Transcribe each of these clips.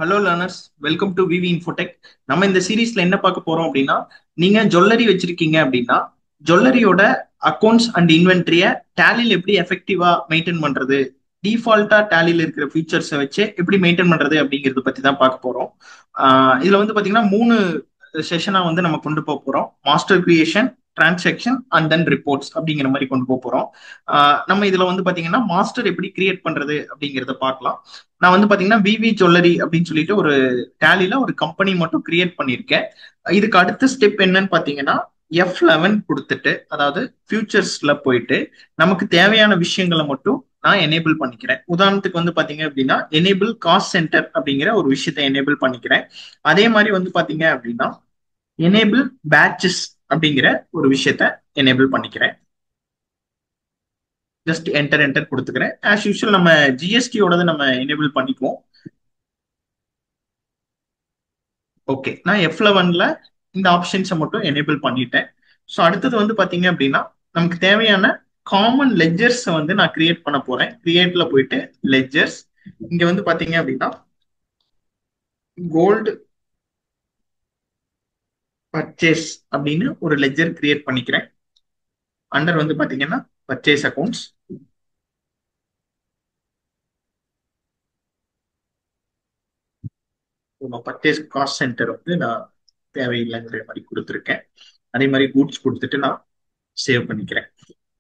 Hello learners, welcome to VV Infotech. நம்ம இந்த சீரீஸ்ல என்ன பார்க்க போறோம் அப்படின்னா, நீங்க ஜுவல்லரி வச்சிருக்கீங்க அப்படின்னா ஜுவல்லரியோட அக்கௌண்ட்ஸ் அண்ட் இன்வென்ட்ரியை டேலியில் எப்படி எஃபெக்டிவா மெயின்டைன் பண்றது, டிஃபால்ட்டா டேலியில் இருக்கிற ஃபீச்சர்ஸை வச்சு எப்படி மெயின்டைன் பண்றது அப்படிங்கறத பத்தி தான் பார்க்க போறோம். இதுல வந்து பாத்தீங்கன்னா 3 செஷனா வந்து நம்ம கொண்டு போக போறோம். Master creation, transaction and then reports அப்படிங்கிற மாதிரி கொண்டு போக போறோம். நம்ம இதுல வந்து பாத்தீங்கன்னா மாஸ்டர் எப்படி கிரியேட் பண்றது அப்படிங்கிறத பார்க்கலாம். நான் வந்து பாத்தீங்கன்னா விவி ஜுவல்லரி அப்படின்னு சொல்லிட்டு ஒரு டேலில ஒரு கம்பெனி மட்டும் கிரியேட் பண்ணியிருக்கேன். இதுக்கு அடுத்த ஸ்டெப் என்னன்னு பாத்தீங்கன்னா F11 கொடுத்துட்டு, அதாவது ஃபியூச்சர்ஸ்ல போயிட்டு நமக்கு தேவையான விஷயங்களை மட்டும் நான் எனேபிள் பண்ணிக்கிறேன். உதாரணத்துக்கு வந்து பாத்தீங்க அப்படின்னா எனேபிள் காஸ்ட் சென்டர் அப்படிங்கிற ஒரு விஷயத்தை எனேபிள் பண்ணிக்கிறேன். அதே மாதிரி வந்து பாத்தீங்க அப்படின்னா எனேபிள் பேட்சஸ் அப்படிங்கிற ஒரு விஷயத்த எனேபிள் பண்ணிக்கிறேன். ஜஸ்ட் என்டர் என்டர் கொடுத்துக்கிறேன். ஆஸ் யூஷுவல் நம்ம ஜிஎஸ்டியோட நம்ம எனேபிள் பண்ணிக்குவோம். ஓகே, நான் F11ல இந்த ஆப்ஷன்ஸை மட்டும் எனேபிள் பண்ணிட்டேன். ஸோ அடுத்தது வந்து பாத்தீங்க அப்படின்னா நமக்கு தேவையான காமன் லெட்ஜர்ஸ் வந்து நான் கிரியேட் பண்ண போறேன். கிரியேட்ல போயிட்டு லெட்ஜர்ஸ், இங்க வந்து பாத்தீங்க அப்படின்னா கோல்டு பர்ச்சேஸ் அப்படின்னு ஒரு லெட்ஜர் கிரியேட் பண்ணிக்கிறேன். அண்டர் வந்து பாத்தீங்கன்னா purchase accounts. Purchase cost centre வந்து நான் தேவையில்லைங்கிற மாதிரி கொடுத்துருக்கேன். அதே மாதிரி கூட்ஸ் கொடுத்துட்டு நான் சேவ் பண்ணிக்கிறேன்.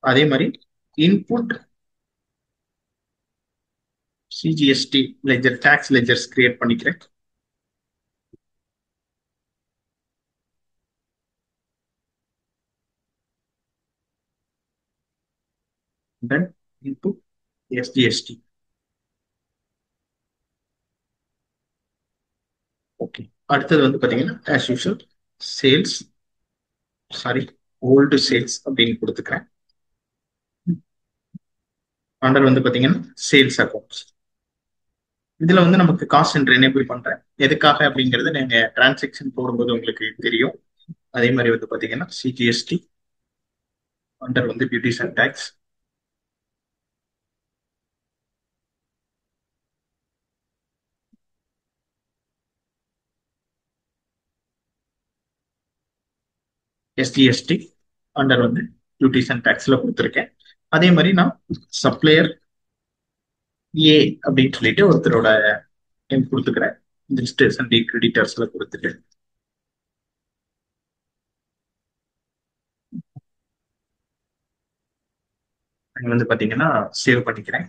அதே மாதிரி input CGST ledger, tax ledgers create பண்ணிக்கிறேன். Then input SGST. ஓகே, அடுத்தது வந்து பாத்தீங்கன்னா as usual sales, sorry old sales அப்படின்னு கொடுத்துக்கிறேன். அண்டர் வந்து பாத்தீங்கன்னா சேல்ஸ் அக்கௌண்ட்ஸ். இதுல வந்து நமக்கு காஸ்ட் சென்டர் எனேபிள் பண்றேன். எதுக்காக அப்படிங்கிறது நீங்க டிரான்சாக்ஷன் போடும்போது உங்களுக்கு தெரியும். அதே மாதிரி வந்து பாத்தீங்கன்னா சிஜிஎஸ்டி அண்டர் வந்து duties and tax. SGST under வந்து டியூட்டிஸ் அண்ட் டாக்ஸ்ல கொடுத்துருக்கேன். அதே மாதிரி நான் சப்ளையர் ஏ அப்படின்னு சொல்லிட்டு ஒருத்தரோட நேம் கொடுத்துக்கிறேன். ரிஜிஸ்டர்ஸ் அண்ட் கிரெடிட்டர்ஸ்ல கொடுத்துட்டு அங்க வந்து பாத்தீங்கன்னா சேவ் பண்ணிக்கிறேன்.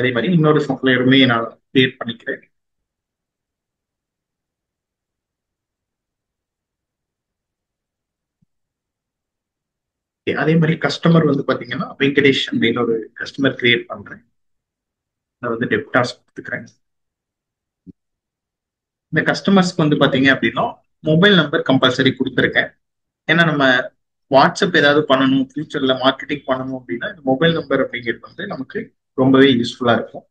அதே மாதிரி இன்னொரு சப்ளையருமே நான் கிரியேட் பண்ணிக்கிறேன். அதே மாதிரி கஸ்டமர் வந்து பாத்தீங்கன்னா வெங்கடேஷ் அப்படின்னு ஒரு கஸ்டமர் கிரியேட் பண்றேன். நான் வந்து டெப்டாஸ் கொடுத்துக்கிறேன். இந்த கஸ்டமர்ஸ்க்கு வந்து பாத்தீங்க அப்படின்னா மொபைல் நம்பர் கம்பல்சரி கொடுத்துருக்கேன். ஏன்னா நம்ம வாட்ஸ்அப் ஏதாவது பண்ணணும், ஃபியூச்சர்ல மார்க்கெட்டிங் பண்ணணும் அப்படின்னா இந்த மொபைல் நம்பர் அப்படிங்கிறது வந்து நமக்கு ரொம்பவே யூஸ்ஃபுல்லா இருக்கும்.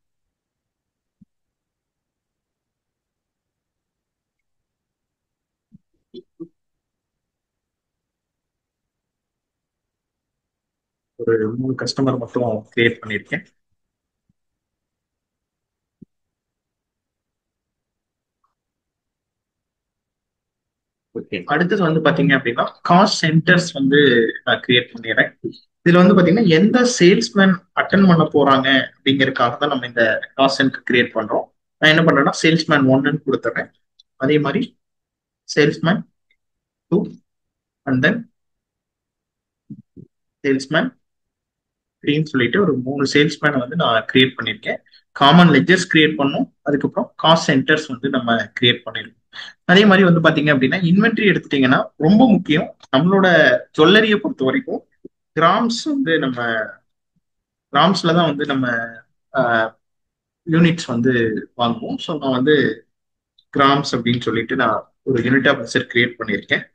ஒரு 3 கஸ்டமர் மட்டும் கிரியேட் பண்ணியிருக்கேன். ஓகே, அடுத்தது வந்து பாத்தீங்க அப்படின்னா காஸ்ட் சென்டர்ஸ் வந்து நான் கிரியேட் பண்ணிடுறேன். இதுல வந்து பாத்தீங்கன்னா எந்த சேல்ஸ்மேன் அட்டன் பண்ண போறாங்க அப்படிங்கறதுக்காக தான் நம்ம இந்த காஸ்ட் சென்டர் கிரியேட் பண்றோம். நான் என்ன பண்றேன்னா சேல்ஸ்மேன் 1 கொடுத்துறேன். அதே மாதிரி சேல்ஸ்மேன் 2 அண்ட் தென் சேல்ஸ்மேன் 3ன்னு சொல்லிட்டு ஒரு 3 சேல்ஸ்மேனை வந்து நான் கிரியேட் பண்ணியிருக்கேன். காமன் லெட்ஜர்ஸ் கிரியேட் பண்ணோம். அதுக்கப்புறம் காஸ்ட் சென்டர்ஸ் வந்து நம்ம கிரியேட் பண்ணிருக்கோம். அதே மாதிரி வந்து பாத்தீங்க அப்படின்னா இன்வென்ட்ரி எடுத்துட்டீங்கன்னா ரொம்ப முக்கியம். நம்மளோட ஜுவல்லரியை பொறுத்த வரைக்கும் கிராம்ஸ் வந்து நம்ம கிராம்ஸ்ல தான் வந்து நம்ம யூனிட்ஸ் வந்து வாங்குவோம். ஸோ நான் வந்து கிராம்ஸ் அப்படின்னு சொல்லிட்டு நான் ஒரு யூனிட் ஆஃப் மெஷர் கிரியேட் பண்ணியிருக்கேன்.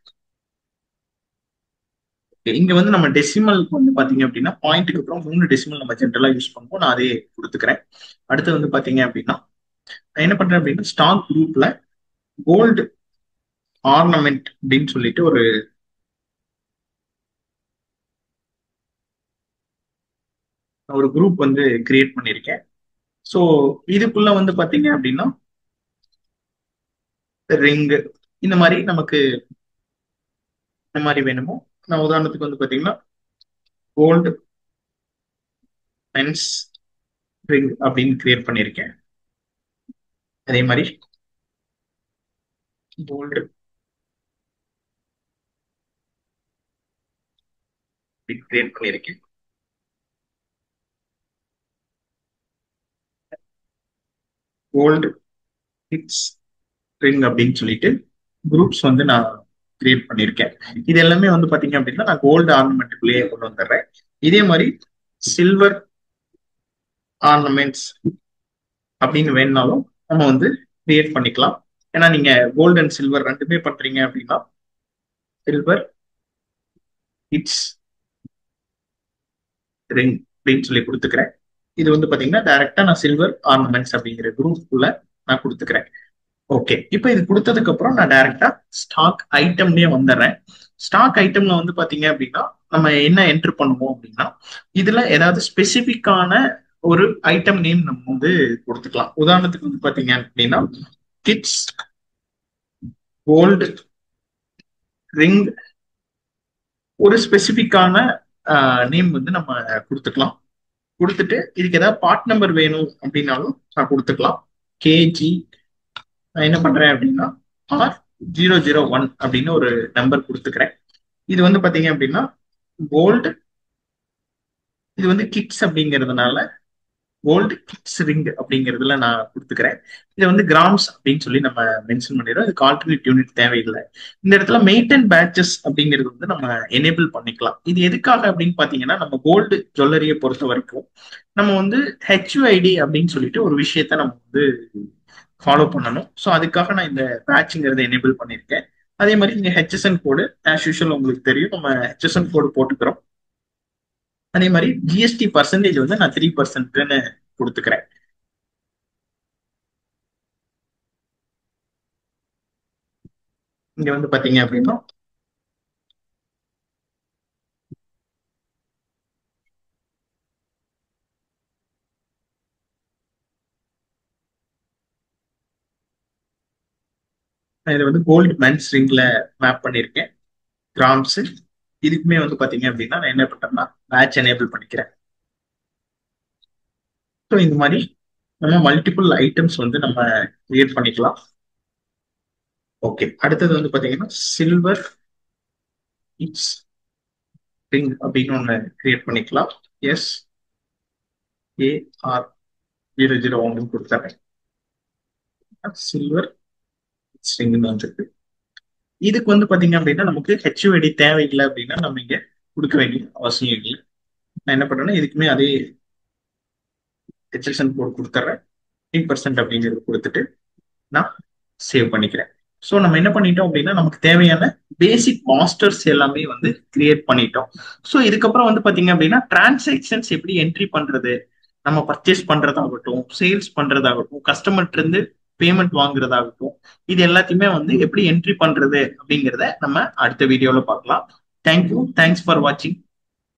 இங்க வந்து நம்ம டெசிமல் வந்து பாத்தீங்க அப்படின்னா பாயிண்ட்டுக்கு அப்புறம் 3 டெசிமல் நம்ம ஜென்ரலா யூஸ் பண்ணுவோம். நான் அதே கொடுத்துக்கிறேன். அடுத்து வந்து பாத்தீங்க அப்படின்னா நான் என்ன பண்றேன் அப்படின்னா ஸ்டாக் குரூப்ல கோல்டு ஆர்னமெண்ட் அப்படின்னு சொல்லிட்டு ஒரு குரூப் வந்து கிரியேட் பண்ணியிருக்கேன். ஸோ இதுக்குள்ள வந்து பாத்தீங்க அப்படின்னா ரிங்கு, இந்த மாதிரி நமக்கு இந்த மாதிரி வேணுமோ. நான் உதாரணத்துக்கு வந்து பாத்தீங்கன்னா கோல்டு மென்ஸ் ரிங் அப்படின்னு கிரியேட் பண்ணியிருக்கேன். அதே மாதிரி கோல்டு கிரியேட் பண்ணியிருக்கேன். கோல்டு கிட்ஸ் ரிங் அப்படின்னு சொல்லிட்டு குரூப்ஸ் வந்து நான் கிரியேட் பண்ணியிருக்கேன். இது எல்லாமே வந்து பாத்தீங்க அப்படின்னா நான் கோல்டு ஆர்னமெண்ட்டுக்குள்ளேயே கொண்டு வந்துடுறேன். இதே மாதிரி சில்வர் ஆர்னமெண்ட்ஸ் அப்படின்னு வேணுனாலும் நம்ம வந்து கிரியேட் பண்ணிக்கலாம். ஏன்னா நீங்க கோல்டு அண்ட் சில்வர் ரெண்டுமே பண்றீங்க அப்படின்னா சில்வர் கிட்ஸ் ரிங் அப்படின்னு சொல்லி கொடுத்துக்கிறேன். இது வந்து பாத்தீங்கன்னா டைரக்டா நான் சில்வர் ஆர்னமெண்ட்ஸ் அப்படிங்கிற குரூப்புக்குள்ள நான் கொடுத்துக்கிறேன். ஓகே, இப்போ இது கொடுத்ததுக்கு அப்புறம் நான் டைரக்டா ஸ்டாக் ஐட்டம்லயே வந்துடுறேன். ஸ்டாக் ஐட்டம்ல வந்து பாத்தீங்க அப்படின்னா நம்ம என்ன என்டர் பண்ணுவோம் அப்படின்னா இதுல ஏதாவது ஸ்பெசிபிக்கான ஒரு ஐட்டம் நேம் நம்ம வந்து கொடுத்துக்கலாம். உதாரணத்துக்கு வந்து பாத்தீங்க அப்படின்னா கிட்ஸ் கோல்டு ரிங் ஒரு ஸ்பெசிபிக்கான நேம் வந்து நம்ம கொடுத்துக்கலாம். கொடுத்துட்டு இதுக்கு ஏதாவது பார்ட் நம்பர் வேணும் அப்படின்னாலும் நான் கொடுத்துக்கலாம். கேஜி நான் என்ன பண்றேன் அப்படின்னா R001 அப்படின்னு ஒரு நம்பர் கொடுத்துக்கிறேன். இது வந்து பாத்தீங்க அப்படின்னா கோல்டு, இது வந்து கிட்ஸ் அப்படிங்கிறதுனால கோல்டு கிட்ஸ் ரிங் அப்படிங்கிறதுல நான் கொடுத்துக்கிறேன். இதை வந்து கிராம்ஸ் அப்படின்னு சொல்லி நம்ம மென்ஷன் பண்ணிடுறோம். இதுக்கு ஆல்டர்னேட் யூனிட் தேவையில்லை. இந்த இடத்துல மெயின்டைன் பேட்சஸ் அப்படிங்கிறது வந்து நம்ம எனேபிள் பண்ணிக்கலாம். இது எதுக்காக அப்படின்னு பாத்தீங்கன்னா நம்ம கோல்டு ஜுவல்லரியை பொறுத்த வரைக்கும் நம்ம வந்து HUID அப்படின்னு சொல்லிட்டு ஒரு விஷயத்த நம்ம வந்து ஃபாலோ பண்ணணும். ஸோ அதுக்காக நான் இந்த பேட்ச்ங்கிறத எனேபிள் பண்ணியிருக்கேன். அதே மாதிரி இங்க HSN கோடு ஆஸ் யூஷுவல் உங்களுக்கு தெரியும், நம்ம HSN கோடு போட்டுக்கிறோம். அதே மாதிரி GST பர்சன்டேஜ் வந்து நான் 3%ன்னு கொடுத்துக்கிறேன். இங்க வந்து பாத்தீங்க அப்படின்னா நான் இதை வந்து கோல்டு மென்ஸ் ரிங்ல மேப் பண்ணியிருக்கேன். கிராம்ஸ் இதுக்குமே வந்து பாத்தீங்க அப்படின்னா நான் என்ன பண்றேன்னா பேட்ச் எனேபிள் பண்ணிக்கிறேன். ஸோ இந்த மாதிரி நம்ம மல்டிபிள் ஐட்டம்ஸ் வந்து நம்ம கிரியேட் பண்ணிக்கலாம். ஓகே, அடுத்தது வந்து பாத்தீங்கன்னா சில்வர் இட்ஸ் ரிங் அப்படின்னு ஒன்று கிரியேட் பண்ணிக்கலாம். SAR001 கொடுத்துறேன். சில்வர் இட்ஸ் ரிங்னு வந்துருக்கு. இதுக்கு வந்து பாத்தீங்க அப்படின்னா நமக்கு HUID தேவையில்லை அப்படின்னா நம்ம இங்க கொடுக்க வேண்டிய அவசியம் இல்லை. நான் என்ன பண்றேன்னா இதுக்குமே அதே HSN கோட் கொடுத்துட்றேன். 3% அப்படிங்கிறது கொடுத்துட்டு நான் சேவ் பண்ணிக்கிறேன். ஸோ நம்ம என்ன பண்ணிட்டோம் அப்படின்னா நமக்கு தேவையான பேசிக் மாஸ்டர்ஸ் எல்லாமே வந்து கிரியேட் பண்ணிட்டோம். ஸோ இதுக்கப்புறம் வந்து பாத்தீங்க அப்படின்னா டிரான்சாக்ஷன்ஸ் எப்படி என்ட்ரி பண்றது, நம்ம பர்ச்சேஸ் பண்றதாகட்டும், சேல்ஸ் பண்றதாகட்டும், கஸ்டமர்ட்ட இருந்து பேமெண்ட் வாங்குறதாகட்டும், இது எல்லாத்தையுமே வந்து எப்படி என்ட்ரி பண்றது அப்படிங்கிறத நம்ம அடுத்த வீடியோல பார்க்கலாம். தேங்க்யூ, தேங்க்ஸ் ஃபார் வாட்சிங்.